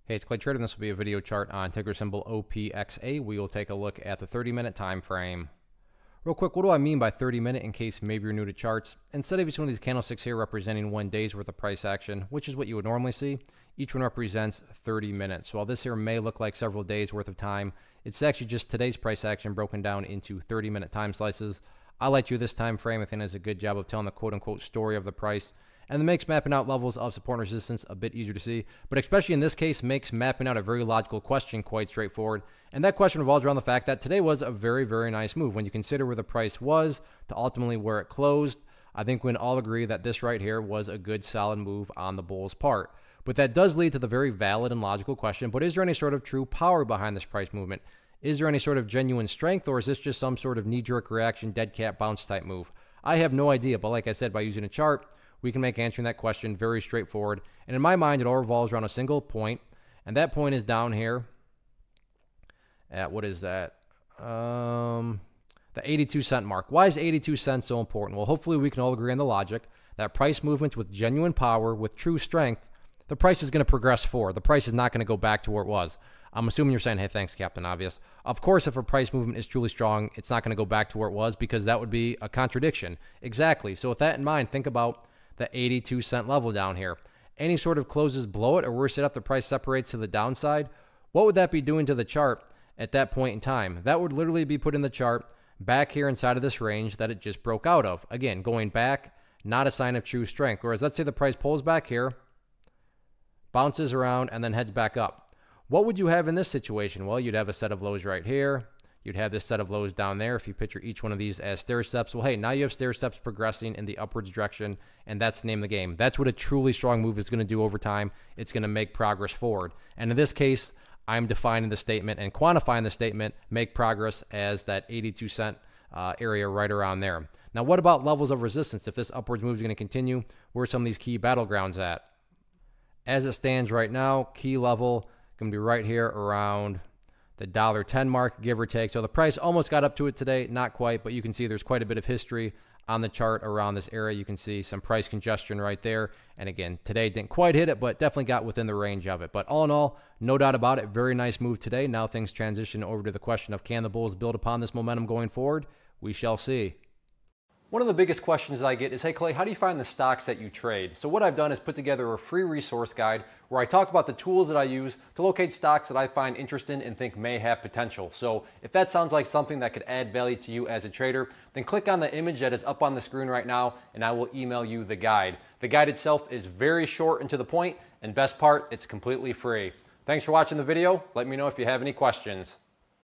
Hey, it's Clay Trader, and this will be a video chart on ticker symbol OPXA. We will take a look at the 30-minute time frame. Real quick, what do I mean by 30-minute in case maybe you're new to charts? Instead of each one of these candlesticks here representing 1 day's worth of price action, which is what you would normally see, each one represents 30 minutes. So while this here may look like several days worth of time, it's actually just today's price action broken down into 30-minute time slices. I like to use this time frame. I think it does a good job of telling the quote-unquote story of the price, and it makes mapping out levels of support and resistance a bit easier to see, but especially in this case makes mapping out a very logical question quite straightforward. And that question revolves around the fact that today was a very, very nice move. When you consider where the price was to ultimately where it closed, I think we can all agree that this right here was a good solid move on the bull's part. But that does lead to the very valid and logical question, but is there any sort of true power behind this price movement? Is there any sort of genuine strength, or is this just some sort of knee-jerk reaction, dead cat bounce type move? I have no idea, but like I said, by using a chart, we can make answering that question very straightforward. And in my mind, it all revolves around a single point. And that point is down here at, what is that? The 82 cent mark. Why is 82 cents so important? Well, hopefully we can all agree on the logic that price movements with genuine power, with true strength, the price is going to progress forward. The price is not going to go back to where it was. I'm assuming you're saying, hey, thanks, Captain Obvious. Of course, if a price movement is truly strong, it's not going to go back to where it was, because that would be a contradiction. Exactly. So with that in mind, think about the 82 cent level down here. Any sort of closes below it, or worse yet, if the price separates to the downside, what would that be doing to the chart at that point in time? That would literally be putting the chart back here inside of this range that it just broke out of. Again, going back, not a sign of true strength. Whereas let's say the price pulls back here, bounces around, and then heads back up. What would you have in this situation? Well, you'd have a set of lows right here. You'd have this set of lows down there. If you picture each one of these as stair steps, well, hey, now you have stair steps progressing in the upwards direction, and that's the name of the game. That's what a truly strong move is going to do over time. It's going to make progress forward. And in this case, I'm defining the statement and quantifying the statement, make progress, as that 82 cent area right around there. Now, what about levels of resistance? If this upwards move is going to continue, where are some of these key battlegrounds at? As it stands right now, key level going to be right here around the $1.10 mark, give or take. So the price almost got up to it today, not quite, but you can see there's quite a bit of history on the chart around this area. You can see some price congestion right there. And again, today didn't quite hit it, but definitely got within the range of it. But all in all, no doubt about it, very nice move today. Now things transition over to the question of, can the bulls build upon this momentum going forward? We shall see. One of the biggest questions that I get is, hey Clay, how do you find the stocks that you trade? So what I've done is put together a free resource guide where I talk about the tools that I use to locate stocks that I find interesting and think may have potential. So if that sounds like something that could add value to you as a trader, then click on the image that is up on the screen right now and I will email you the guide. The guide itself is very short and to the point, and best part, it's completely free. Thanks for watching the video. Let me know if you have any questions.